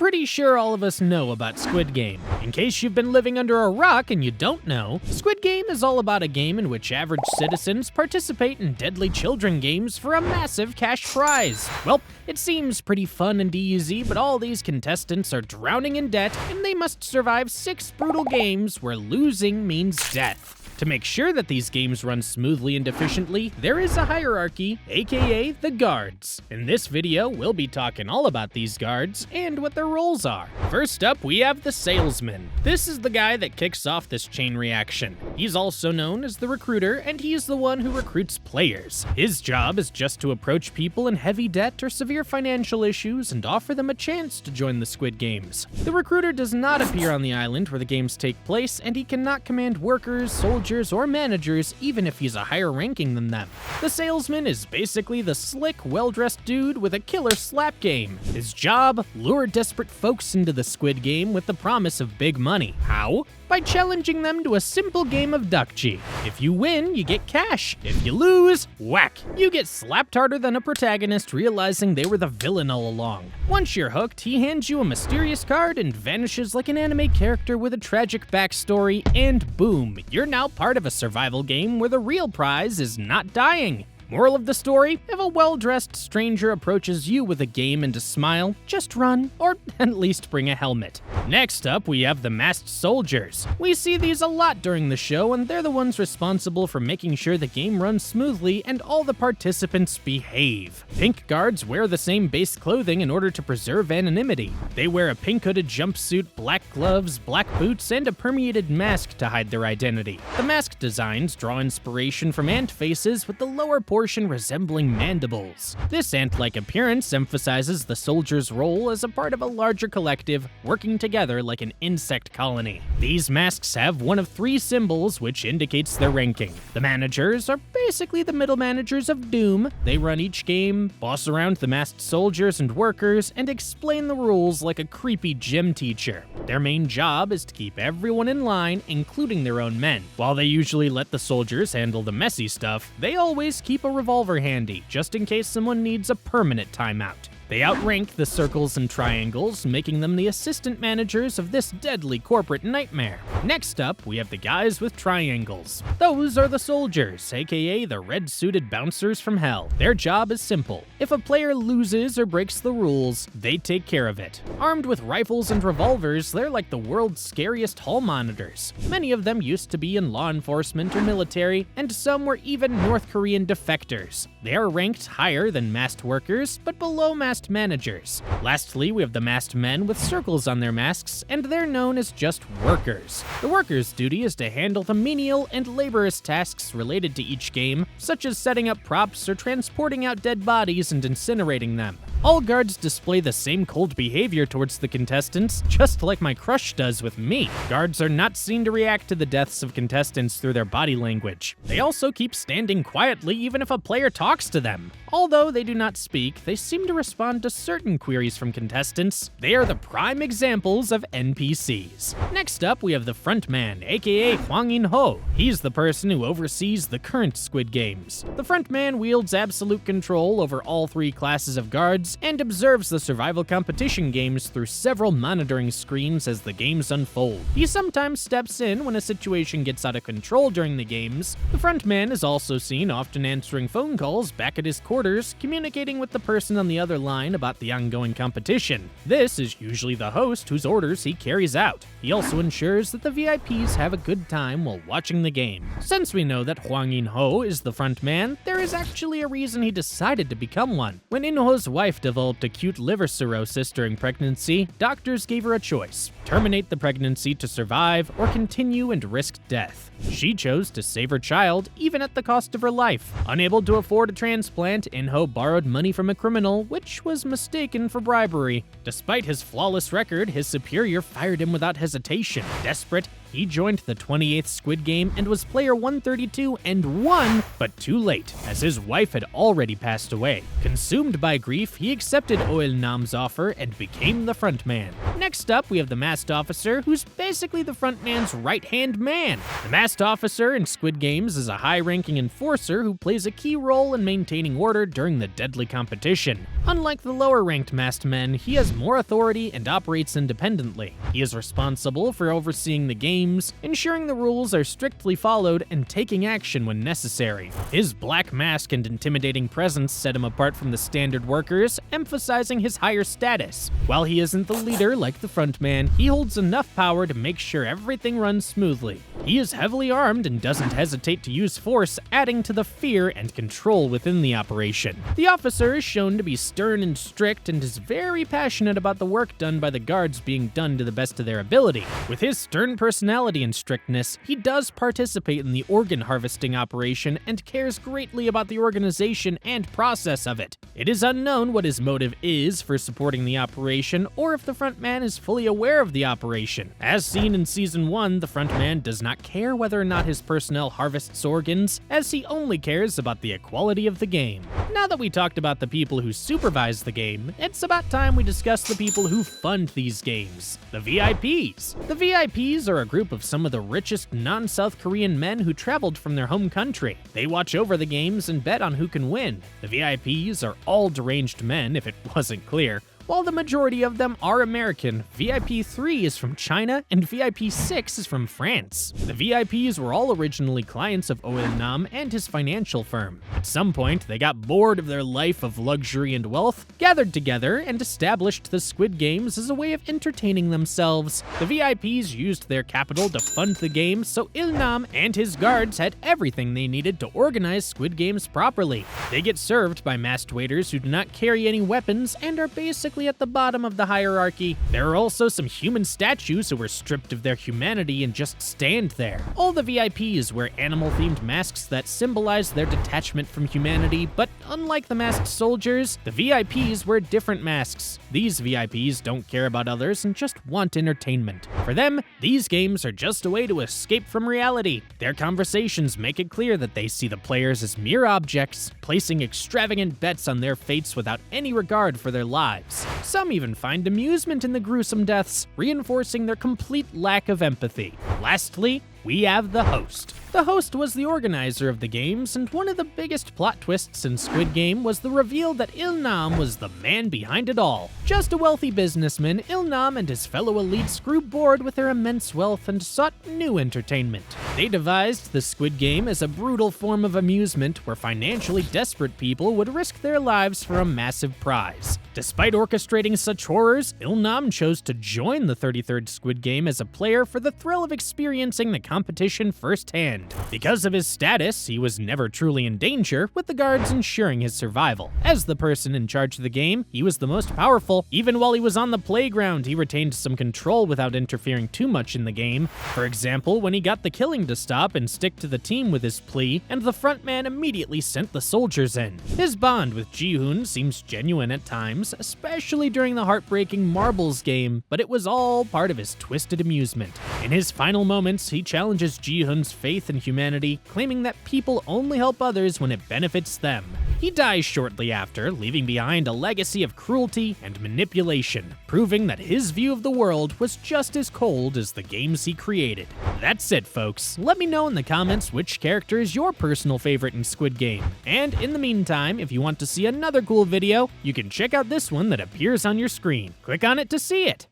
pretty sure all of us know about Squid Game. In case you've been living under a rock and you don't know, Squid Game is all about a game in which average citizens participate in deadly children games for a massive cash prize. Well, it seems pretty fun and easy, but all these contestants are drowning in debt and they must survive 6 brutal games where losing means death. To make sure that these games run smoothly and efficiently, there is a hierarchy, aka the guards. In this video, we'll be talking all about these guards and what their roles are. First up, we have the salesman. This is the guy that kicks off this chain reaction. He's also known as the recruiter, and he's the one who recruits players. His job is just to approach people in heavy debt or severe financial issues and offer them a chance to join the Squid Games. The recruiter does not appear on the island where the games take place, and he cannot command workers, soldiers, or managers even if he's a higher ranking than them. The salesman is basically the slick, well-dressed dude with a killer slap game. His job? Lure desperate folks into the Squid Game with the promise of big money. How? By challenging them to a simple game of duckji. If you win, you get cash. If you lose, whack. You get slapped harder than a protagonist realizing they were the villain all along. Once you're hooked, he hands you a mysterious card and vanishes like an anime character with a tragic backstory, and boom, you're now part of a survival game where the real prize is not dying. Moral of the story, if a well-dressed stranger approaches you with a game and a smile, just run, or at least bring a helmet. Next up, we have the masked soldiers. We see these a lot during the show, and they're the ones responsible for making sure the game runs smoothly and all the participants behave. Pink guards wear the same base clothing in order to preserve anonymity. They wear a pink hooded jumpsuit, black gloves, black boots, and a permeated mask to hide their identity. The mask designs draw inspiration from ant faces with the lower portion resembling mandibles. This ant-like appearance emphasizes the soldier's role as a part of a larger collective, working together like an insect colony. These masks have one of 3 symbols which indicates their ranking. The managers are basically the middle managers of Doom. They run each game, boss around the masked soldiers and workers, and explain the rules like a creepy gym teacher. Their main job is to keep everyone in line, including their own men. While they usually let the soldiers handle the messy stuff, they always keep a revolver handy, just in case someone needs a permanent timeout. They outrank the circles and triangles, making them the assistant managers of this deadly corporate nightmare. Next up, we have the guys with triangles. Those are the soldiers, aka the red-suited bouncers from hell. Their job is simple. If a player loses or breaks the rules, they take care of it. Armed with rifles and revolvers, they're like the world's scariest hall monitors. Many of them used to be in law enforcement or military, and some were even North Korean defectors. They are ranked higher than masked workers, but below masked managers. Lastly, we have the masked men with circles on their masks, and they're known as just workers. The workers' duty is to handle the menial and laborious tasks related to each game, such as setting up props or transporting out dead bodies and incinerating them. All guards display the same cold behavior towards the contestants, just like my crush does with me. Guards are not seen to react to the deaths of contestants through their body language. They also keep standing quietly even if a player talks to them. Although they do not speak, they seem to respond to certain queries from contestants. They are the prime examples of NPCs. Next up, we have the frontman, aka Hwang In-ho. He's the person who oversees the current Squid Games. The frontman wields absolute control over all 3 classes of guards and observes the survival competition games through several monitoring screens as the games unfold. He sometimes steps in when a situation gets out of control during the games. The frontman is also seen often answering phone calls back at his quarters, communicating with the person on the other line about the ongoing competition. This is usually the host whose orders he carries out. He also ensures that the VIPs have a good time while watching the game. Since we know that Hwang In-ho is the frontman, there is actually a reason he decided to become one. When In-ho's wife developed acute liver cirrhosis during pregnancy, doctors gave her a choice: terminate the pregnancy to survive or continue and risk death. She chose to save her child, even at the cost of her life. Unable to afford a transplant, In-ho borrowed money from a criminal, which was mistaken for bribery. Despite his flawless record, his superior fired him without hesitation. Desperate, he joined the 28th Squid Game and was player 132 and won, but too late, as his wife had already passed away. Consumed by grief, he accepted Nam offer and became the frontman. Next up, we have the masked officer, who's basically the frontman's right-hand man. The masked officer in Squid Games is a high-ranking enforcer who plays a key role in maintaining order during the deadly competition. Unlike the lower-ranked masked men, he has more authority and operates independently. He is responsible for overseeing the games, ensuring the rules are strictly followed, and taking action when necessary. His black mask and intimidating presence set him apart from the standard workers, emphasizing his higher status. While he isn't the leader like the frontman, he holds enough power to make sure everything runs smoothly. He is heavily armed and doesn't hesitate to use force, adding to the fear and control within the operation. The officer is shown to be stern and strict and is very passionate about the work done by the guards being done to the best of their ability. With his stern personality and strictness, he does participate in the organ harvesting operation and cares greatly about the organization and process of it. It is unknown what his motive is for supporting the operation or if the frontman is fully aware of the operation. As seen in Season 1, the frontman does not care whether or not his personnel harvests organs, as he only cares about the equality of the game. Now that we talked about the people who supervise the game, it's about time we discuss the people who fund these games, the VIPs. The VIPs are a group of some of the richest non-South Korean men who traveled from their home country. They watch over the games and bet on who can win. The VIPs are all deranged men, if it wasn't clear. While the majority of them are American, VIP 3 is from China and VIP 6 is from France. The VIPs were all originally clients of Nam and his financial firm. At some point, they got bored of their life of luxury and wealth, gathered together, and established the Squid Games as a way of entertaining themselves. The VIPs used their capital to fund the game, so Nam and his guards had everything they needed to organize Squid Games properly. They get served by masked waiters who do not carry any weapons and are basically at the bottom of the hierarchy. There are also some human statues who were stripped of their humanity and just stand there. All the VIPs wear animal-themed masks that symbolize their detachment from humanity, but unlike the masked soldiers, the VIPs wear different masks. These VIPs don't care about others and just want entertainment. For them, these games are just a way to escape from reality. Their conversations make it clear that they see the players as mere objects, placing extravagant bets on their fates without any regard for their lives. Some even find amusement in the gruesome deaths, reinforcing their complete lack of empathy. Lastly, we have the host. The host was the organizer of the games, and one of the biggest plot twists in Squid Game was the reveal that Nam was the man behind it all. Just a wealthy businessman, Nam and his fellow elites grew bored with their immense wealth and sought new entertainment. They devised the Squid Game as a brutal form of amusement where financially desperate people would risk their lives for a massive prize. Despite orchestrating such horrors, Nam chose to join the 33rd Squid Game as a player for the thrill of experiencing the competition firsthand. Because of his status, he was never truly in danger, with the guards ensuring his survival. As the person in charge of the game, he was the most powerful. Even while he was on the playground, he retained some control without interfering too much in the game. For example, when he got the killing to stop and stick to the team with his plea, and the frontman immediately sent the soldiers in. His bond with Ji-hoon seems genuine at times, especially during the heartbreaking marbles game, but it was all part of his twisted amusement. In his final moments, he challenges Ji-hoon's faith in humanity, claiming that people only help others when it benefits them. He dies shortly after, leaving behind a legacy of cruelty and manipulation, proving that his view of the world was just as cold as the games he created. That's it, folks. Let me know in the comments which character is your personal favorite in Squid Game. And in the meantime, if you want to see another cool video, you can check out this one that appears on your screen. Click on it to see it.